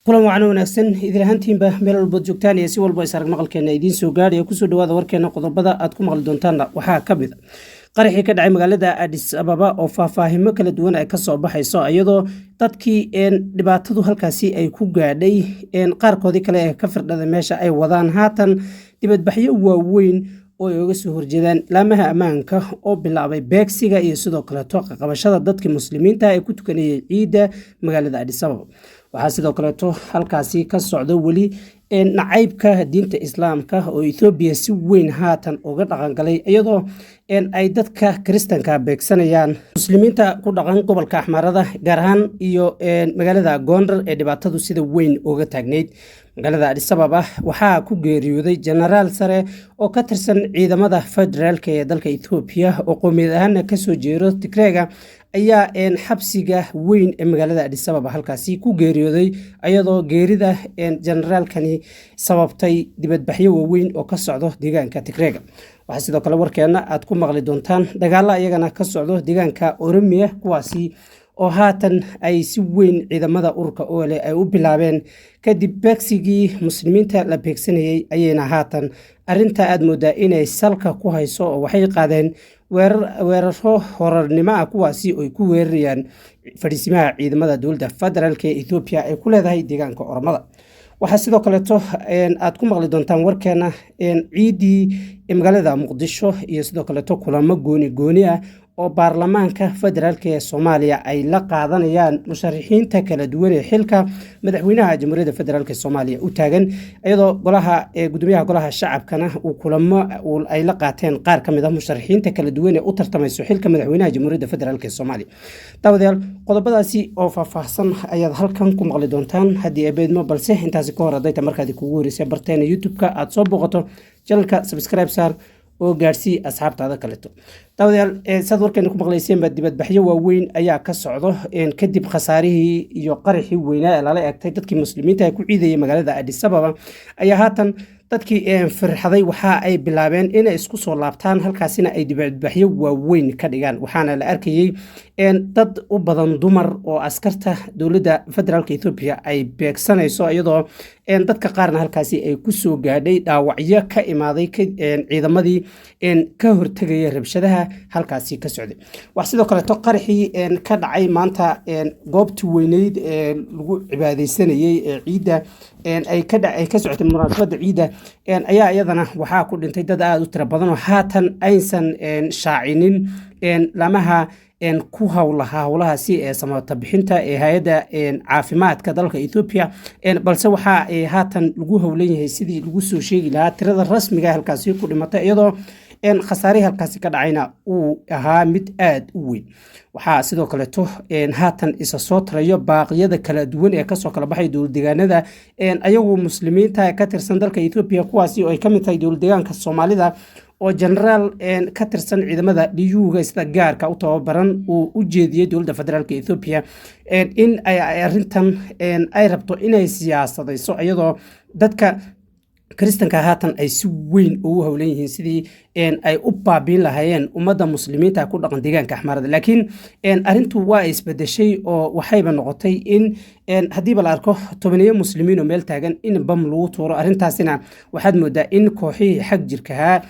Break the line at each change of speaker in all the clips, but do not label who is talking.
kulan wacan wanaagsan idin ahaantiinba meel walbood joogtaan iyo si walba is arag maqalkeena idiin soo gaadhaya kusoo dhawaada warkeena qodobada aad ku maqli doontaan waxaa ka mid qaraxii ka dhacay magaalada Addis Ababa oo faahfaahimo kala duwan ay ka soo baxayso iyadoo dadkii dhibaatadu halkaasi ay ku gaadhay qaarkoodii kale ee ka firdhada meesha ay wadaan haatan dibadbaxyo waaweyn oo ay uga soo horjeedaan laamaha ammaanka oo bilaabay beegsiga iyo sidoo kale qabashada dadkii muslimiinta ee ku tukanayay ciida magaalada Addis Ababa waxaa sidoo kale halkaasi ka socdo weli nacaybka diinta islaamka oo Ethiopia si weyn haatan uga dhaqan galay iyadoo ay dadka kristanka beegsanayaan muslimiinta ku dhaqan gobolka Axmarada gaar ahaan iyo magaalada Gondar ee dhibaatadu sida weyn uga taagneyd magaalada Addis Ababa waxaa ku geeriyooday generaal sare oo ka tirsan ciidamada federaalka ee dalka Ethiopia oo qowmiyad ahaan ka soo jeedo Tigreega ayaa xabsiga weyn ee magaalada Addis Ababa halkaasi ku geeriyooday iyadoo geerida generaalkani sababtay dibadbaxyo waaweyn oo ka socdo deegaanka Tigreega waxaa sidoo kale warkeena aad ku maqli doontaan dagaalo iyagana ka socdo deegaanka Oromia kuwaasi oo haatan ay si weyn ciidamada ururka OLA ay u bilaabeen kadib beegsigii muslimiinta la beegsanayay ayayna haatan arinta aad moodaa inay salka ku hayso oo waxay qaadeen weeraro horarnimo ah kuwaasi oo ay ku weerarayaan fadhiisimaha ciidamada dowladda federaalka ee Ethiopia ay ku leedahay deegaanka Oromada waxaa sidoo kale aad ku maqli doontaan warkeena ciidii magaalada Muqdisho iyo sidoo kale kulamo gooni ah oo baarlamaanka federaalka ee Soomaaliya ay la qaadanayaan musharaxiinta kala duwan ee xilka madaxweynaha jamhuuriyadda federaalka Soomaaliya u taagan iyadoo gudoomiyaha golaha shacabkana uu kulamo ay la qaateen qaar kamid ah musharaxiinta kala duwan ee u tartamayso xilka madaxweynaha jamhuuriyadda federaalka ee Soomaaliya daawadayaal qodobadaasi oo faahfaahsan ayaad halkan ku maqli doontaan haddii ay beedmo balse intaasi ka hor hadayta markaad kugu horeysay barteena YouTube-ka aad soo booqato channelka subscribe saar oo gaarsii asxaabtaada kaleeto daawadayaal sad warkeena ku maqlayseen baa dibadbaxyo waaweyn ayaa ka socdo kadib khasaarihii iyo qaraxii weynaa ee lala eegtay dadkii muslimiinta ay ku ciidayay magaalada Addis Ababa ayaa haatan dadkii firxaday waxa ay bilaabeen inay isku soo laabtaan halkaasina ay dibadbaxyo waaweyn ka dhigaan waxaana la arkayay dad u badan dumar oo askarta dowladda federaalka Ethiopia ay beegsanayso iyadoo dadka qaarna halkaasi ay ku soo gaadhay dhaawacyo ka imaaday ciidamadii ka hortagaya rabshadaha halkaasi ka socday wax sidoo kale qaraxii ka dhacay maanta goobtii weyneyd ee lagu cibaadeysanayay ciida ay ka socotay munaasabada ciida ayaa iyadana waxaa ku dhintay dad aad u tiro badan oo haatan aysan shaacinin lamaha ku howlahaasi ee samata bixinta ee hay'adda caafimaadka dalka Ethiopia balse waxa ay haatan lagu howlan yahay sidii lagu soo sheegi lahaa tirada rasmiga halkaasi ku dhimatay iyadoo khasaare halkaasi ka dhacayna uu ahaa mid aad u weyn waxaa sidoo kale haatan isa soo tarayo baaqyada kala duwan ee kasoo kala baxay dowladdeegaanada ayagu muslimiinta ka tirsan dalka Ethiopia kuwaasi oo ay ka mid tahay dowladdeegaanka Soomaalida oo generaal ka tirsan ciidamada DU-ga sida gaarka u tababaran uu u jeediyay dowladda federaalka Ethiopia in ay arintan ay rabto inay siyaasadayso iyadoo dadka kristanka haatan ay si weyn ugu howlan yihiin sidii ay u baabiin lahaayeen ummadda muslimiinta ku dhaqan deegaanka Axmarada laakiin arintu waa isbedeshay oo waxayba noqotay in haddiiba la arko tobaniyo muslimiin oo meel taagan in bam lagu tuuro arintaasina waxaad moodaa in kooxihii xag jirkaha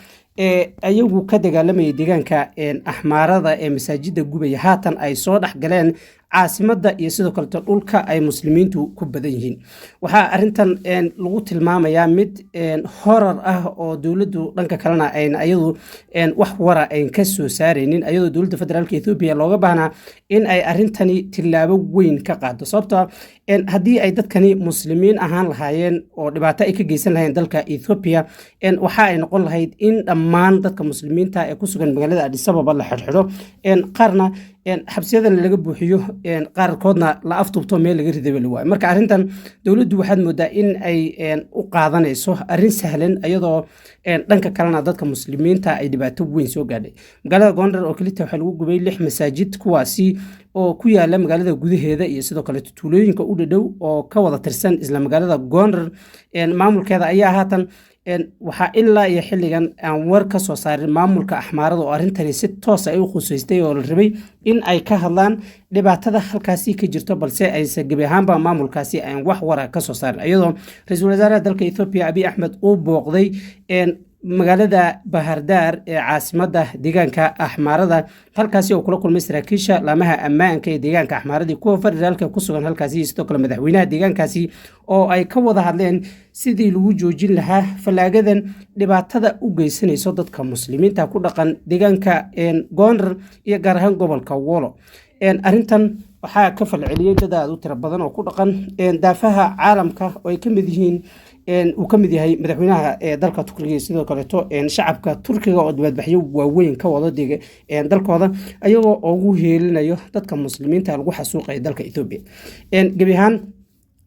ayagu ka dagaalamayay deegaanka Axmarada ee masaajida gubaya haatan ay soo dhex galeen caasimada iyo sidoo kale dhulka ay muslimiintu ku badan yihiin waxa arintan lagu tilmaamayaa mid horror ah oo dawladdu dhanka kalena ayadu wax wara ay ka soo saareynin ayadoo dowladda federaalka Ethiopia looga baahnaa in ay arintani tilaabo weyn ka qaado sababtoo haddii ay dadkani muslimiin ahaan lahaayeen oo dhibaato ay ka geysan lahayn dalka Ethiopia waxa ay noqon lahayd in dhammaan dadka muslimiinta ee ku sugan magaalada Addis Ababa la xirxiro qaarna xabsiyada laga buuxiyo qaarkoodna la aftubto meel laga riday waa marka arintan dawladdu waxaad moodaa in ay u qaadanayso arin sahlan iyadoo dhanka kalena dadka muslimiinta ay dhibaato weyn soo gaadhay magaalada Gondar oo kaliya waxa lagu gubay 6 masaajid kuwaasi oo ku yaala magaalada gudaheeda iyo sidoo kale tuulooyinka u dhadhow oo ka wada tirsan isla magaalada Gondar maamulkeeda ayaa haatan waxaa ilaa iyo xilligan aan war ka soo saarin maamulka Axmaarada oo arintani si toos ah u khuseystay oo la rabay in ay ka hadlaan dhibaatada halkaasi ka jirto balse aysan gabi ahaanba maamulkaasi aan wax wara ka soo saarin iyadoo ra'iisul wasaaraha dalka Ethiopia Abiy Ahmed uu booqday magaalada Bahardar ee caasimada deegaanka Axmaarada halkaasi oo kula kulmay saraakiisha laamaha ammaanka ee deegaanka Axmaarada kuwa federaalka ku sugan halkaasi sidoo kale madaxweynaha deegaankaasi oo ay ka wada hadleen sidii lagu joojin lahaa falaagadan dhibaatada u geysanayso dadka muslimiinta ku dhaqan deegaanka Gondar iyo gaar ahaan gobolka Wollo arintan waxaa ka falceliyay dad aad u tiro badan oo ku dhaqan daafaha caalamka oo ay ka mid yihiin uu ka mid yahay madaxweynaha dalka Turkiga sidoo kale shacabka Turkiga oo dibadbaxyo waaweyn ka wada dhigay dalkooda ayagoo ugu heelinayo dadka muslimiinta lagu xasuuqay dalka Ethiopia gabi ahaan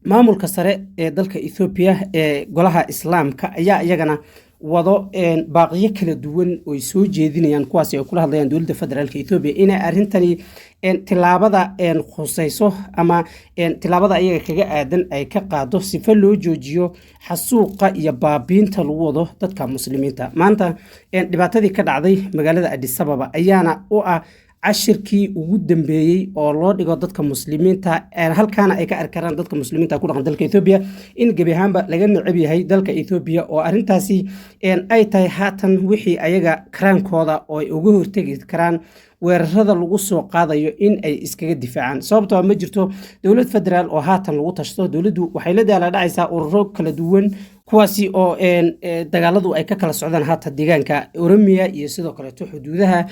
maamulka sare ee dalka Ethiopia ee golaha Islaamka ayaa iyagana wado baaqiyo kala duwan oo soo jeedinayaan kuwaas ay kula hadlayaan dowladda federaalka Ethiopia in arintani tilaabada khusayso ama tilaabada ayaga kaga aadan ay ka qaado sifa loo joojiyo xasuuqa iyo baabiinta lagu wado dadka muslimiinta maanta dhibaatadii ka dhacday magaalada Addis Ababa ayaana u ah cashirkii ugu dambeeyay oo loo dhigo dadka muslimiinta halkaana ay ka arkaan dadka muslimiinta ku dhaqan dalka Ethiopia in gabi ahaanba laga necab yahay dalka Ethiopia oo arintaasi ay tahay haatan wixii ayaga karaankooda oo ay uga hortagi karaan weerarada lagu soo qaadayo in ay iskaga difaacaan sababtoo ma jirto dawlad federaal oo haatan lagu tashto dawladdu waxay la daaladhacaysaa ururo kala duwan kuwaasi oo dagaaladu ay ka kala socdaan haatan deegaanka Oromia iyo sidoo kale xuduudaha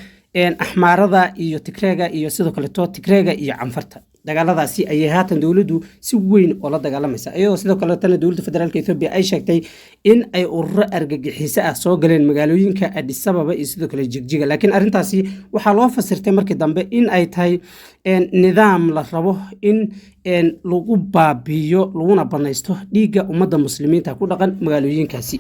Axmaarada iyo Tigreega iyo sidoo kale Tigreega iyo Canfarta dagaaladaasi ay haatan dawladdu si weyn oo la dagaalamaysa iyadoo sidoo kale tan dawladda federaalka Ethiopia ay sheegtay in ay ururo argagixiso ah soo galeen magaalooyinka Addis Ababa iyo sidoo kale Jigjiga laakiin arintaasi waxa loo fasirtay markii dambe in ay tahay nidaam la rabo in lagu baabiyo laguna banaysto dhiigga ummadda muslimiinta ku dhaqan magaalooyinkaasi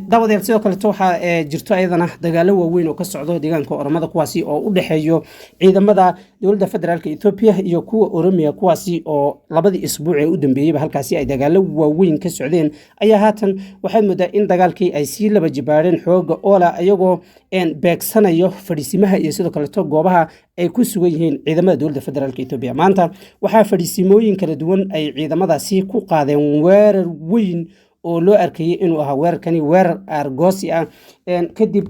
dabadeed sidoo kale waxa jirto ayadana dagaalo waaweyn oo ka socdo deegaanka Oromada kuwaasi oo u dhaxeeyo ciidamada dawladda federaalka Ethiopia iyo kuwa Oromia kuwaasi oo labadii isbuuc ee u dambeeyay halkaasi ay dagaalo waaweyn ka socdeen ayaa haatan waxay moodaa in dagaalkii ay si laba jibaareen xooga oola ayagoo beegsanayo fadhiisimaha iyo sidoo kale goobaha ay ku sugan yihiin ciidamada dawladda federaalka Ethiopia maanta waxa fadhiisimooyin kala duwan ay ciidamadaasi ku qaadeen weerar weyn oo loo arkayay inuu ahaa weerarkani weerar argoosi ah kadib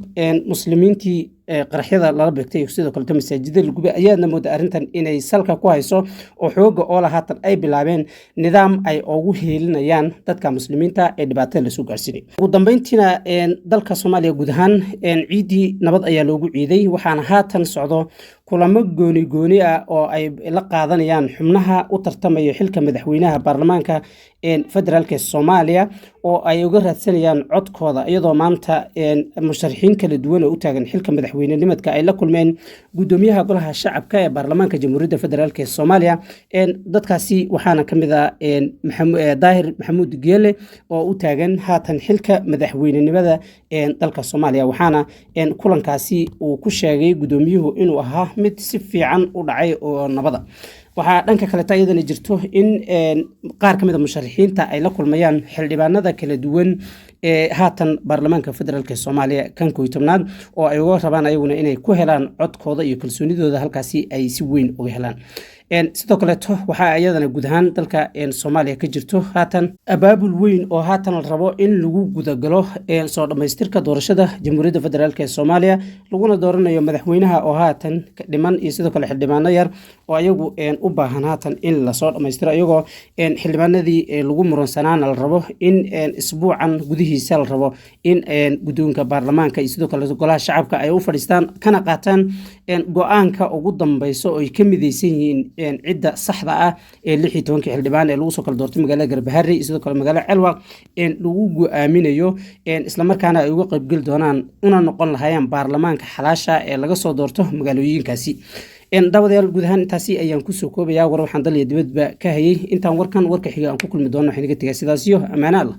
muslimiintii qaraxyada lala beegtay sidoo kale masaajidda lagu gubay ayaadna moodaa arintan inay salka ku hayso oo xooga oo la haatan ay bilaabeen nidaam ay ugu heelinayaan dadka muslimiinta ee dhibaatada la soo gaarsiinay ugu dambeyntiina dalka Soomaaliya guud ahaan ciidii nabad ayaa loogu ciiday waxaana haatan socdo kulamo gooni ah oo ay la qaadanayaan xubnaha u tartamaya xilka madaxweynaha baarlamaanka federaalka Soomaaliya oo ay uga raadsanayaan codkooda iyadoo maanta musharaxiin kala duwan oo u taagan xilka madaxweynenimadka ay la kulmeen gudoomiyaha golaha shacabka ee baarlamaanka jamhuuriyadda federaalka Soomaaliya dadkaasi waxaana kamid ah Daahir Maxamuud Geele oo u taagan haatan xilka madaxweynenimada dalka Soomaaliya waxaana kulankaasi uu ku sheegay gudoomiyuhu inuu ahaa mid si fiican u dhacay oo nabada waxaa dhanka kale taayadana jirto in qaar kamid ah musharaxiinta ay la kulmayaan xildhibaanada kala duwan ee haatan baarlamaanka federaalka Soomaaliya kan 11aad oo ay uga rabaan ayaguna inay ku helaan codkooda iyo kalsoonidooda halkaasi ay si weyn uga helaan sidoo kale waxa ayadana guud ahaan dalka Soomaaliya ka jirto haatan abaabul weyn oo haatan la rabo in lagu gudagalo soo dhameystirka doorashada jamhuuriyadda federaalka ee Soomaaliya laguna dooranayo madaxweynaha oo haatan dhiman iyo sidoo kale xildhibaano yar oo ayagu u baahan haatan in la soo dhameystiro iyagoo xildhibaanadii lagu muransanaan la rabo in isbuucan gudihiisa la rabo in gudoonka baarlamaanka iyo sidoo kale golaha shacabka ay u fadhiistaan kana qaataan go'aanka ugu dambayso oo ay ka midaysan yihiin cidda saxda ah ee 16 xildhibaan ee lagu soo kala doortay magaalada Garbahare iyo sidoo kale magaalada Celwa lagu go'aaminayo isla markaana ay uga qaybgal doonaan una noqon lahaayeen baarlamaanka xalaasha ee laga soo doorto magaalooyinkaasi daawadayaal guud ahaan intaasi ayaan ku soo koobayaa war waxaan dal iyo dibadba ka hayay intaan warka xiga aan ku kulmi doono waxaan iga tagay sidaas iyo amaana Allah